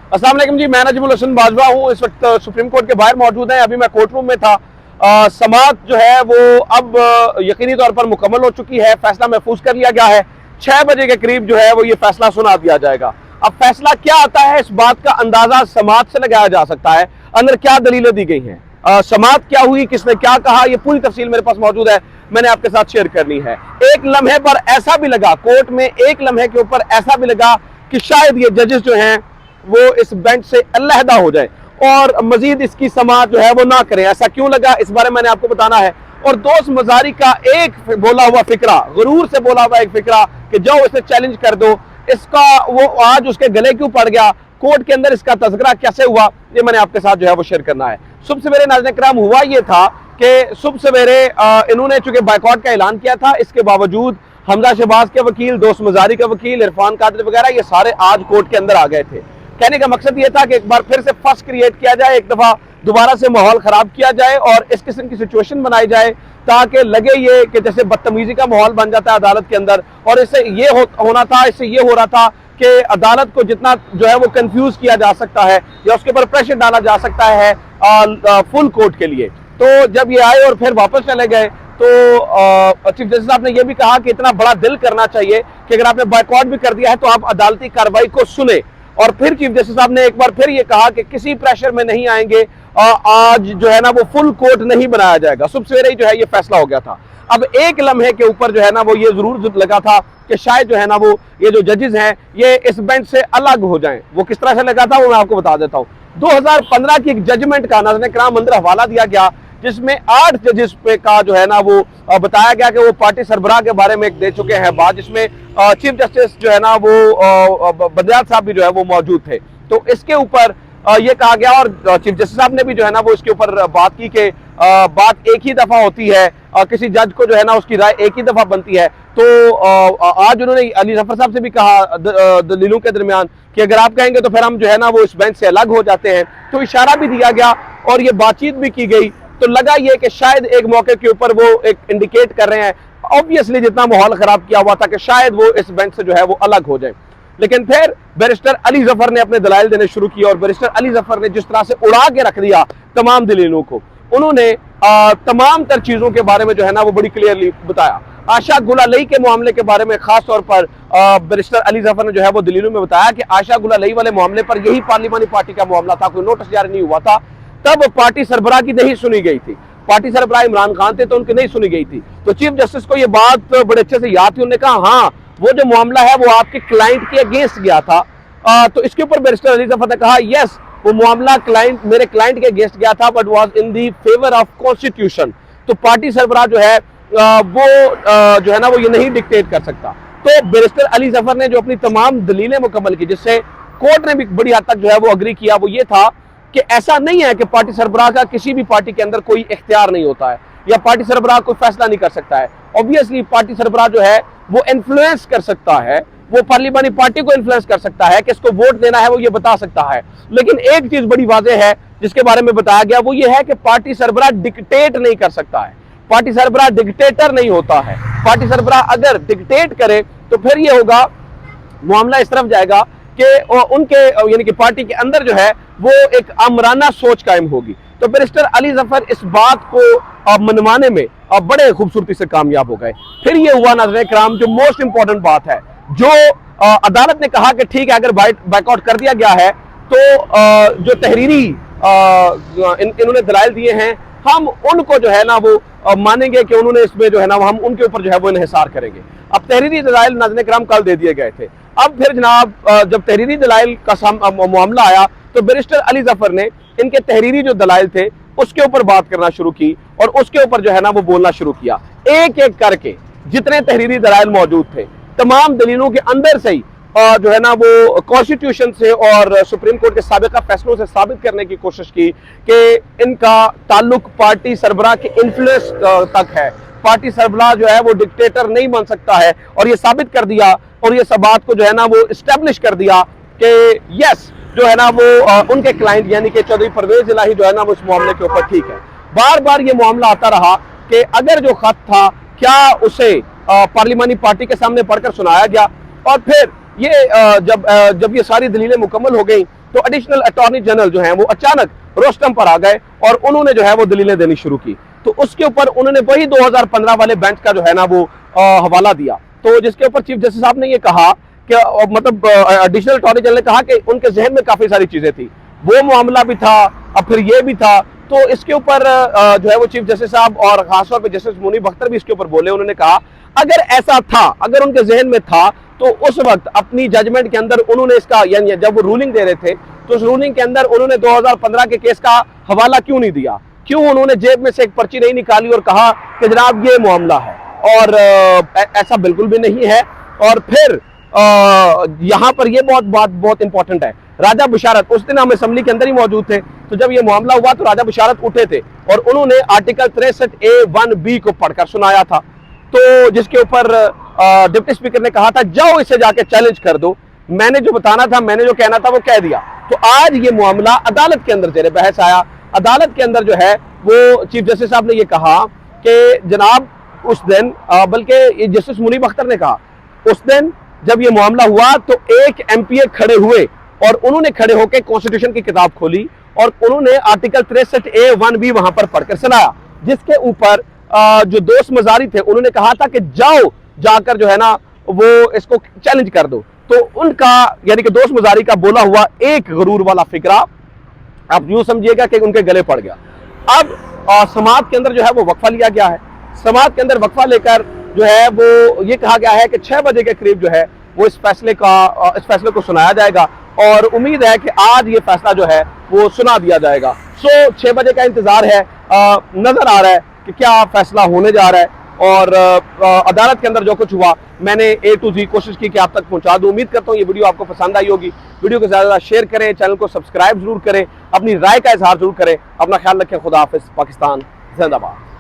अस्सलाम वालेकुम जी, मैं नजीमुल हसन बाजवा हूँ। इस वक्त सुप्रीम कोर्ट के बाहर मौजूद हैं। अभी मैं कोर्ट रूम में था। समाअत जो है वो अब यकीनी तौर पर मुकम्मल हो चुकी है। फैसला महफूज कर लिया गया है। 6 बजे के करीब जो है वो ये फैसला सुना दिया जाएगा। अब फैसला क्या आता है, इस बात का अंदाजा समाअत से लगाया जा सकता है। अंदर क्या दलीलें दी गई हैं, समाअत क्या हुई, किसने क्या कहा, ये पूरी तफसील मेरे पास मौजूद है, मैंने आपके साथ शेयर करनी है। एक लम्हे पर ऐसा भी लगा, कोर्ट में एक लम्हे के ऊपर ऐसा भी लगा कि शायद ये जजेस जो हैं वो इस बेंच से अलहदा हो जाए और मजीद इसकी समाअत जो है वो ना करें। ऐसा क्यों लगा, इस बारे में मैंने आपको बताना है। और दोस्त मजारी का एक बोला हुआ फिक्रा, गुरूर से बोला हुआ एक फिक्रा कि जाओ इसे चैलेंज कर दो, इसका वो आज उसके गले क्यों पड़ गया, कोर्ट के अंदर इसका तज़किरा कैसे हुआ, ये मैंने आपके साथ जो है वो शेयर करना है। सुबह सवेरे नाज़रीन किराम हुआ ये था कि सुबह सवेरे इन्होंने चूंकि बायकॉट का ऐलान किया था, इसके बावजूद हमजा शहबाज के वकील, दोस्त मजारी का वकील, इरफान कादरी वगैरह ये सारे आज कोर्ट के अंदर आ गए थे। कहने का मकसद ये था कि एक बार फिर से फर्स्ट क्रिएट किया जाए, एक दफा दोबारा से माहौल खराब किया जाए और इस किस्म की सिचुएशन बनाई जाए ताकि लगे ये कि जैसे बदतमीजी का माहौल बन जाता है अदालत के अंदर। और इससे ये होना था, इससे ये हो रहा था कि अदालत को जितना जो है वो कंफ्यूज किया जा सकता है या उसके ऊपर प्रेशर डाला जा सकता है फुल कोर्ट के लिए। तो जब ये आए और फिर वापस चले गए तो चीफ जस्टिस साहब ने यह भी कहा कि इतना बड़ा दिल करना चाहिए कि अगर आपने बायकॉट भी कर दिया है तो आप अदालती कार्रवाई को सुने। और फिर चीफ जस्टिस साहब ने एक बार फिर ये कहा कि किसी प्रेशर में नहीं आएंगे, आज जो है ना वो फुल कोर्ट नहीं बनाया जाएगा। सुबह सवेरे ही जो है ये फैसला हो गया था। अब एक लम्हे के ऊपर जो है ना वो ये जरूर लगा था कि शायद जो है ना वो ये जो जजेस हैं ये इस बेंच से अलग हो जाएं। वो किस तरह से लगा था वो मैं आपको बता देता हूँ। 2015 की एक जजमेंट का नाज़रीन किराम अंदर हवाला दिया गया जिसमें 8 जजेस पे का जो है ना वो बताया गया कि वो पार्टी सरबराह के बारे में एक दे चुके हैं बात, जिसमें चीफ जस्टिस जो है ना वो बंदयाल साहब भी जो है वो मौजूद थे। तो इसके ऊपर ये कहा गया और चीफ जस्टिस साहब ने भी जो है ना वो इसके ऊपर बात की कि बात एक ही दफा होती है, किसी जज को जो है ना उसकी राय एक ही दफा बनती है। तो आज उन्होंने अली जफर साहब से भी कहा दलीलों के दरमियान कि अगर आप कहेंगे तो फिर हम जो है ना वो इस बेंच से अलग हो जाते हैं। तो इशारा भी दिया गया और ये बातचीत भी की गई। तो लगा ये कि शायद एक मौके के ऊपर वो एक इंडिकेट कर रहे हैं, ऑब्वियसली जितना माहौल खराब किया हुआ था, कि शायद वो इस बेंच से जो है वो अलग हो जाए। लेकिन फिर बैरिस्टर अली जफर ने अपने दलाइल देने शुरू किए और बैरिस्टर अली जफर ने जिस तरह से उड़ा के रख दिया तमाम दलीलों को, उन्होंने तमाम तर चीजों के बारे में जो है ना वो बड़ी क्लियरली बताया। आशा गुलालई के मामले के बारे में खास तौर पर बैरिस्टर अली जफर ने जो है वो दलीलों में बताया कि आशा गुलालई वाले मामले पर यही पार्लिमानी पार्टी का मामला था, कोई नोटिस जारी नहीं हुआ था, तब पार्टी सरबराह की नहीं सुनी गई थी। पार्टी सरबराह इमरान खान थे तो उनकी नहीं सुनी गई थी। तो चीफ जस्टिस को ये बात बड़े अच्छे से याद थी। उन्होंने कहा हाँ वो जो मामला है वो आपके क्लाइंट के अगेंस्ट गया था। तो इसके ऊपर बैरिस्टर अली जफर ने कहा यस वो मामला मेरे क्लाइंट के अगेंस्ट गया था but was in the favour of constitution. तो पार्टी सरबराह जो है वो जो है ना वो ये नहीं डिक्टेट कर सकता। तो बैरिस्टर अली जफर ने जो अपनी तमाम दलीलें मुकम्मल की, जिससे कोर्ट ने भी बड़ी हद तक जो है वो अग्री किया, वो ये था कि ऐसा नहीं है कि पार्टी सरबराह का किसी भी पार्टी के अंदर कोई इख्तियार नहीं होता है या पार्टी सरबराह कोई फैसला नहीं कर सकता है। ऑब्वियसली पार्टी सरबराह जो है वो इन्फ्लुएंस कर सकता है, वो पार्लियामानी पार्टी को इन्फ्लुएंस कर सकता है, किसको वोट देना है वो ये बता सकता है। लेकिन एक चीज बड़ी वाज़ेह है जिसके बारे में बताया गया, वो ये है कि पार्टी सरबराह डिक्टेट नहीं कर सकता है। पार्टी सरबराह डिक्टेटर नहीं होता है। पार्टी सरबराह अगर डिक्टेट करे तो फिर ये होगा, मामला इस तरफ जाएगा कि उनके यानी कि पार्टी के अंदर जो है वो एक आमराना सोच कायम होगी। तो बैरिस्टर अली जफर इस बात को मनवाने में बड़े खूबसूरती से कामयाब हो गए। फिर ये हुआ नाज़रीन किराम जो मोस्ट इंपॉर्टेंट बात है, जो अदालत ने कहा कि ठीक है अगर बायकॉट कर दिया गया है तो जो तहरीरी इन्होंने दलाइल दिए हैं हम उनको जो है ना वो मानेंगे कि उन्होंने इसमें जो है ना हम उनके ऊपर जो है वो इन्हिसार करेंगे। अब तहरीरी दलाइल नाज़रीन किराम कल दे दिए गए थे। अब फिर जनाब जब तहरीरी दलाइल का मामला आया तो बैरिस्टर अली जफर ने इनके तहरीरी जो दलाइल थे उसके ऊपर बात करना शुरू की और उसके ऊपर जो है ना वो बोलना शुरू किया। एक एक करके जितने तहरीरी दलाइल मौजूद थे तमाम दलीलों के अंदर से ही जो है ना वो कॉन्स्टिट्यूशन से और सुप्रीम कोर्ट के साबिका फैसलों से साबित करने की कोशिश की कि इनका ताल्लुक पार्टी सरबराह के इन्फ्लुएंस तक है। पार्टी सरबराह जो है वो डिक्टेटर नहीं बन सकता है और ये साबित कर दिया और ये सब बात को जो है ना वो इस्टेब्लिश कर दिया कि यस जो है ना वो उनके क्लाइंट यानी कि चौधरी परवेज इलाही जो है ना वो इस मामले के ऊपर ठीक है। बार बार ये मामला आता रहा कि अगर जो खत था क्या उसे पार्लिमानी पार्टी के सामने पढ़कर सुनाया गया और फिर ये जब ये सारी दलीलें मुकम्मल हो गई तो एडिशनल अटॉर्नी जनरल जो है वो अचानक रोस्टम पर आ गए और उन्होंने जो है वो दलीलें देनी शुरू की। तो उसके ऊपर उन्होंने वही 2015 वाले बेंच का जो है ना वो हवाला दिया। तो जिसके ऊपर चीफ जस्टिस साहब ने ये कहा कि मतलब एडिशनल अटॉर्नी जनरल ने कहा कि उनके जहन में काफी सारी चीजें थी, वो मामला भी था और फिर ये भी था। तो इसके ऊपर जो है वो चीफ जस्टिस साहब और खासतौर पर जस्टिस मुनीब अख्तर भी इसके ऊपर बोले। उन्होंने कहा अगर ऐसा था, अगर उनके जहन में था तो उस वक्त अपनी जजमेंट के अंदर उन्होंने इसका, यानी जब वो रूलिंग दे रहे थे तो उस रूलिंग के अंदर उन्होंने 2015 के केस का हवाला क्यों नहीं दिया, क्यों उन्होंने जेब में से एक पर्ची नहीं निकाली और कहा कि जनाब ये मामला है। और ऐसा बिल्कुल भी नहीं है। और फिर यहां पर ये बहुत इंपॉर्टेंट है, राजा बुशारत उस दिन हम असेंबली के अंदर ही मौजूद थे। तो जब ये मामला हुआ तो राजा बुशारत उठे थे और उन्होंने आर्टिकल 63A(1)(b) को पढ़कर सुनाया था। तो जिसके ऊपर डिप्टी स्पीकर ने कहा था जाओ इसे जाके चैलेंज कर दो, मैंने जो बताना था, मैंने जो कहना था वो कह दिया। तो आज ये मामला अदालत के अंदर जेरे बहस आया। अदालत के अंदर जो है वो चीफ जस्टिस साहब ने ये कहा कि जनाब उस दिन, बल्कि जस्टिस मुनीब अख्तर ने कहा उस दिन जब ये मामला हुआ तो एक MPA खड़े हुए और उन्होंने खड़े होकर कॉन्स्टिट्यूशन की किताब खोली और उन्होंने आर्टिकल 63A(1)(b) वहां पर पढ़कर सुनाया, जिसके ऊपर जो दोस्त मजारी थे उन्होंने कहा था कि जाओ जाकर जो है ना वो इसको चैलेंज कर दो। तो उनका यानी कि दोस्त मजारी का बोला हुआ एक गरूर वाला फिक्रा आप यूं समझिएगा कि उनके गले पड़ गया। अब समाअत के अंदर जो है वो वक्फा लिया गया है। समाअत के अंदर वक्फा लेकर जो है वो ये कहा गया है कि 6 बजे के करीब जो है वो इस फैसले को सुनाया जाएगा और उम्मीद है कि आज ये फैसला जो है वो सुना दिया जाएगा। सो 6 बजे का इंतजार है, नजर आ रहा है कि क्या फैसला होने जा रहा है। और अदालत के अंदर जो कुछ हुआ मैंने A to Z कोशिश की कि आप तक पहुंचा दूं। उम्मीद करता हूं ये वीडियो आपको पसंद आई होगी। वीडियो को ज्यादा शेयर करें, चैनल को सब्सक्राइब जरूर करें, अपनी राय का इजहार जरूर करें। अपना ख्याल रखें। खुदा हाफिज। पाकिस्तान जिंदाबाद।